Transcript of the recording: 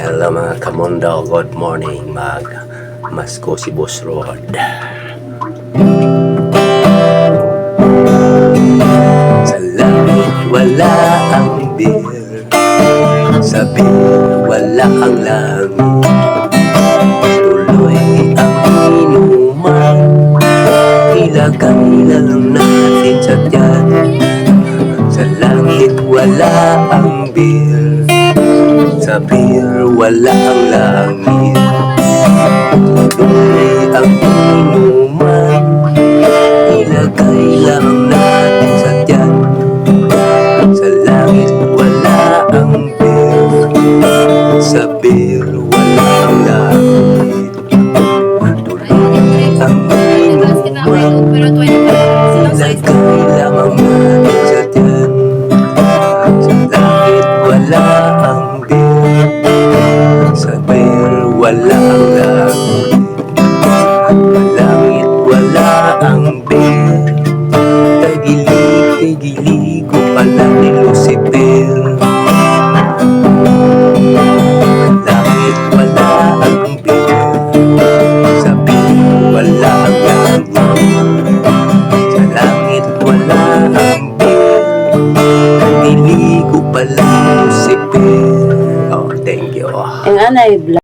Hello mga kamundo, good morning. Masko si Boss Rod. Sa langit wala ang beer, sa beer wala ang langit. Tuloy ang inuman, ilagay lang natin sa tiyan. Sa langit wala ang beer, sa beer wala ang langit. Tuloy ang inuman, ilagay lang natin sa tiyan. Sa langit wala ang beer, sa beer wala ang langit. Tuloy ang inuman, ilagay lamang natin sa tiyan. Sa langit wala ang beer, sa beer wala ang langit. Langit wala ang beer, tagilig ko pala ni Lucifer. Langit wala ang beer, sa beer wala ang langit. Sa langit wala ang beer, tagilig ko pala ni Lucifer. Oh, thank you. Ang anay